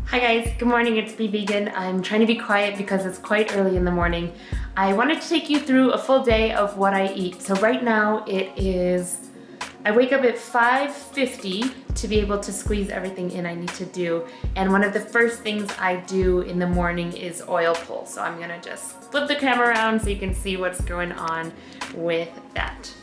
Hi guys, good morning, it's BVGAN. I'm trying to be quiet because it's quite early in the morning. I wanted to take you through a full day of what I eat. So right now I wake up at 5:50 to be able to squeeze everything in I need to do. And one of the first things I do in the morning is oil pull. So I'm gonna just flip the camera around so you can see what's going on with that.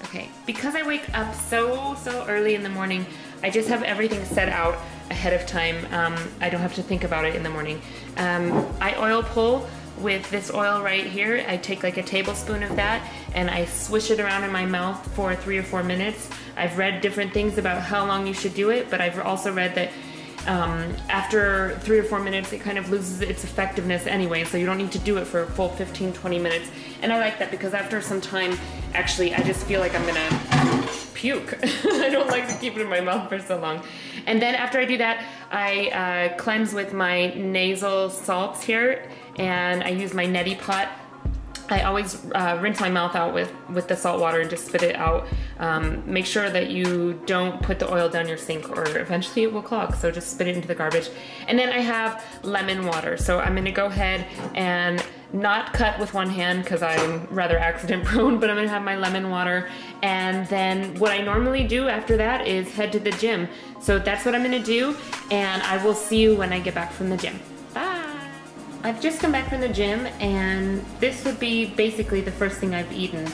Okay, because I wake up so early in the morning, I just have everything set out ahead of time. I don't have to think about it in the morning. I oil pull with this oil right here. I take like a tablespoon of that and I swish it around in my mouth for 3 or 4 minutes. I've read different things about how long you should do it, but I've also read that after 3 or 4 minutes it kind of loses its effectiveness anyway, so you don't need to do it for a full 15-20 minutes. And I like that because after some time, actually, I just feel like I'm gonna puke. I don't like to keep it in my mouth for so long. And then after I do that, I cleanse with my nasal salts here, and I use my neti pot. I always rinse my mouth out with the salt water and just spit it out. Make sure that you don't put the oil down your sink or eventually it will clog, so just spit it into the garbage. And then I have lemon water. So I'm gonna go ahead and not cut with one hand because I'm rather accident prone, but I'm gonna have my lemon water. And then what I normally do after that is head to the gym. So that's what I'm gonna do, and I will see you when I get back from the gym. Bye. I've just come back from the gym, and this would be basically the first thing I've eaten.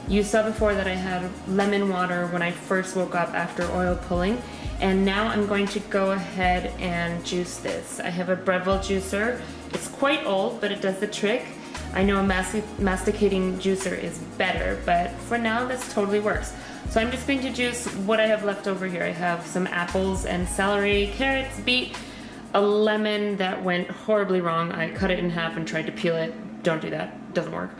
You saw before that I had lemon water when I first woke up after oil pulling, and now I'm going to go ahead and juice this. I have a Breville juicer. It's quite old, but it does the trick. I know a masticating juicer is better, but for now this totally works. So I'm just going to juice what I have left over here. I have some apples and celery, carrots, beet, a lemon that went horribly wrong. I cut it in half and tried to peel it. Don't do that, doesn't work.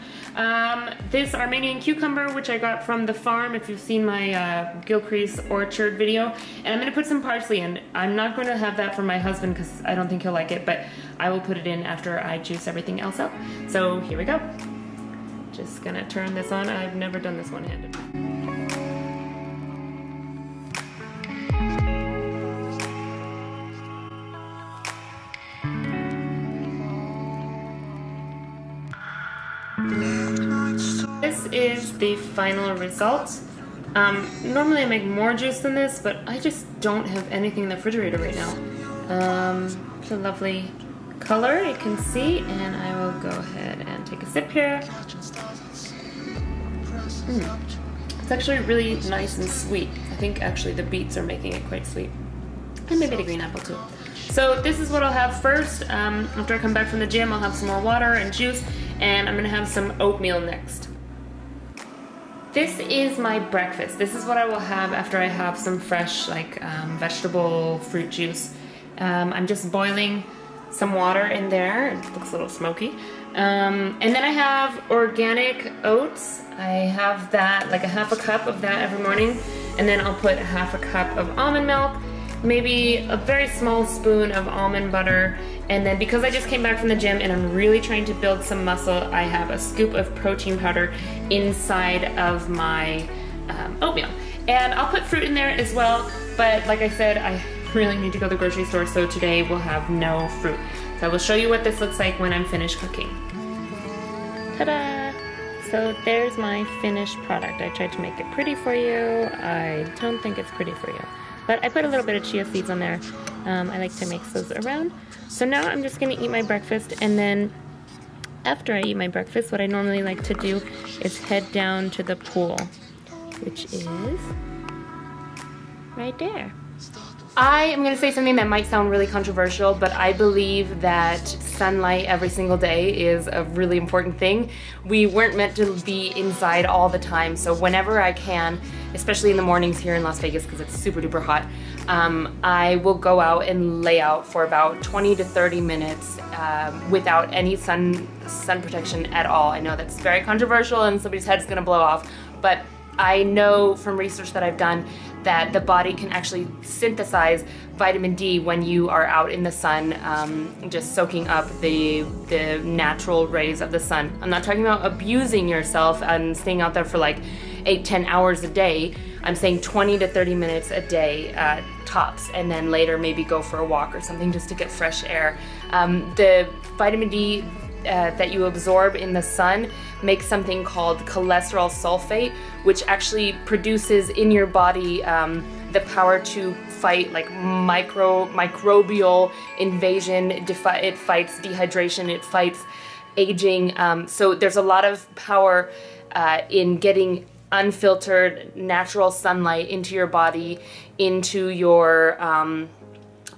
This Armenian cucumber, which I got from the farm, if you've seen my Gilcrease orchard video. And I'm gonna put some parsley in. I'm not gonna have that for my husband because I don't think he'll like it, but I will put it in after I juice everything else up. So here we go. Just gonna turn this on. I've never done this one-handed. This is the final result. Normally I make more juice than this, but I just don't have anything in the refrigerator right now. It's a lovely color, you can see, and I will go ahead and take a sip here. It's actually really nice and sweet. I think actually the beets are making it quite sweet. And maybe the green apple too. So this is what I'll have first. After I come back from the gym, I'll have some more water and juice, and I'm gonna have some oatmeal next. This is my breakfast. This is what I will have after I have some fresh, like vegetable fruit juice. I'm just boiling some water in there. It looks a little smoky. And then I have organic oats. I have that, like a half a cup of that every morning. And then I'll put half a cup of almond milk, maybe a very small spoon of almond butter, and then because I just came back from the gym and I'm really trying to build some muscle, I have a scoop of protein powder inside of my oatmeal. And I'll put fruit in there as well, but like I said, I really need to go to the grocery store, so today we'll have no fruit. So I will show you what this looks like when I'm finished cooking. Ta-da! So there's my finished product. I tried to make it pretty for you. I don't think it's pretty for you. But I put a little bit of chia seeds on there. I like to mix those around. So now I'm just gonna eat my breakfast, and then after I eat my breakfast, what I normally like to do is head down to the pool, which is right there. I am going to say something that might sound really controversial, but I believe that sunlight every single day is a really important thing. We weren't meant to be inside all the time, so whenever I can, especially in the mornings here in Las Vegas because it's super duper hot, I will go out and lay out for about 20 to 30 minutes without any sun protection at all. I know that's very controversial and somebody's head's going to blow off, but I know from research that I've done that the body can actually synthesize vitamin D when you are out in the sun, just soaking up the natural rays of the sun. I'm not talking about abusing yourself and staying out there for like 8-10 hours a day, I'm saying 20 to 30 minutes a day tops, and then later maybe go for a walk or something just to get fresh air. The vitamin D that you absorb in the sun makes something called cholesterol sulfate, which actually produces in your body the power to fight like microbial invasion. It fights dehydration, it fights aging. So there's a lot of power in getting unfiltered natural sunlight into your body, into your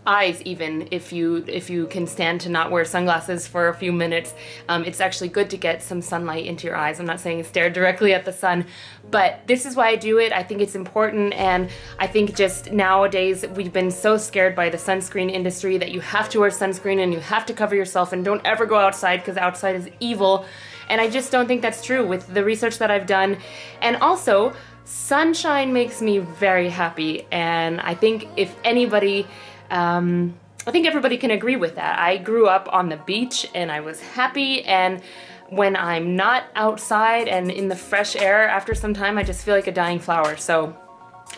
eyes. Even if you can stand to not wear sunglasses for a few minutes, it's actually good to get some sunlight into your eyes. I'm not saying stare directly at the sun, but this is why I do it. I think it's important, and I think just nowadays we've been so scared by the sunscreen industry that you have to wear sunscreen and you have to cover yourself and don't ever go outside because outside is evil. And I just don't think that's true with the research that I've done. And also, sunshine makes me very happy, and I think if anybody I think everybody can agree with that. I grew up on the beach and I was happy, and when I'm not outside and in the fresh air, after some time I just feel like a dying flower. So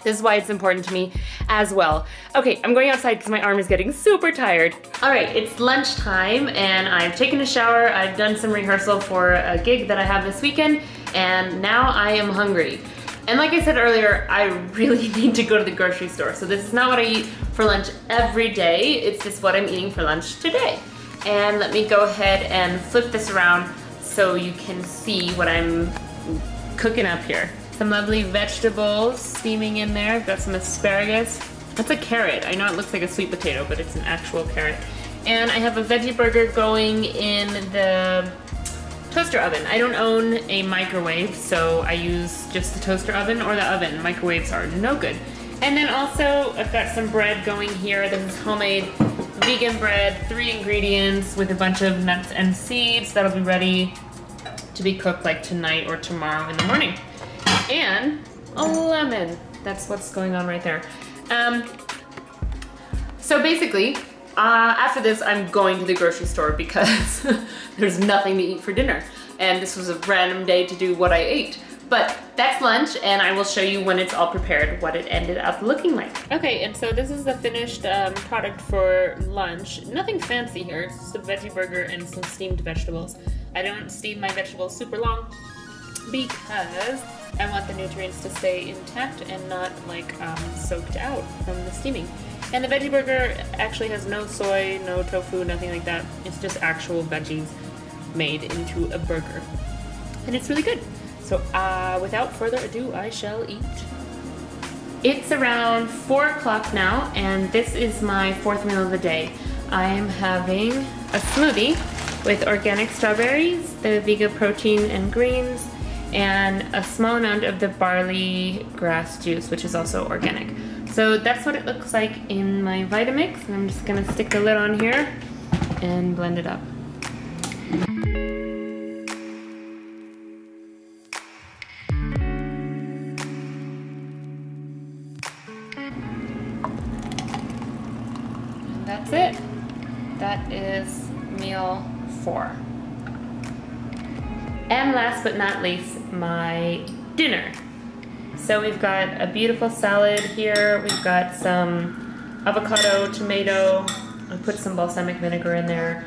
this is why it's important to me as well. Okay, I'm going outside because my arm is getting super tired. All right, it's lunchtime and I've taken a shower. I've done some rehearsal for a gig that I have this weekend, and now I am hungry. And like I said earlier, I really need to go to the grocery store. So this is not what I eat for lunch every day. It's just what I'm eating for lunch today. And let me go ahead and flip this around so you can see what I'm cooking up here. Some lovely vegetables steaming in there. I've got some asparagus. That's a carrot. I know it looks like a sweet potato, but it's an actual carrot. And I have a veggie burger going in the toaster oven. I don't own a microwave, so I use just the toaster oven or the oven. Microwaves are no good. And then also, I've got some bread going here. This is homemade vegan bread, 3 ingredients with a bunch of nuts and seeds. That'll be ready to be cooked like tonight or tomorrow in the morning. And a lemon. That's what's going on right there. So basically, after this, I'm going to the grocery store because there's nothing to eat for dinner. And this was a random day to do what I ate. But that's lunch, and I will show you when it's all prepared what it ended up looking like. Okay, and so this is the finished product for lunch. Nothing fancy here, it's just a veggie burger and some steamed vegetables. I don't steam my vegetables super long because I want the nutrients to stay intact and not like soaked out from the steaming. And the veggie burger actually has no soy, no tofu, nothing like that. It's just actual veggies made into a burger. And it's really good. So without further ado, I shall eat. It's around 4 o'clock now, and this is my 4th meal of the day. I am having a smoothie with organic strawberries, the Vega protein and greens, and a small amount of the barley grass juice, which is also organic. So that's what it looks like in my Vitamix, and I'm just gonna stick the lid on here and blend it up. And that's it. That is meal 4. And last but not least, my dinner. So we've got a beautiful salad here. We've got some avocado, tomato. I put some balsamic vinegar in there.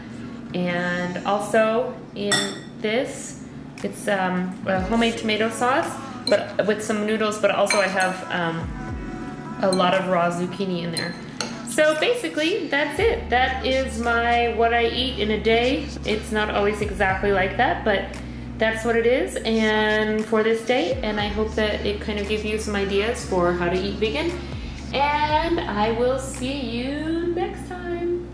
And also in this, it's a homemade tomato sauce, but with some noodles, but also I have a lot of raw zucchini in there. So basically, that's it. That is what I eat in a day. It's not always exactly like that, but that's what it is and for this day, and I hope that it kind of gives you some ideas for how to eat vegan, and I will see you next time.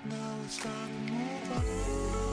Now it's time to move on.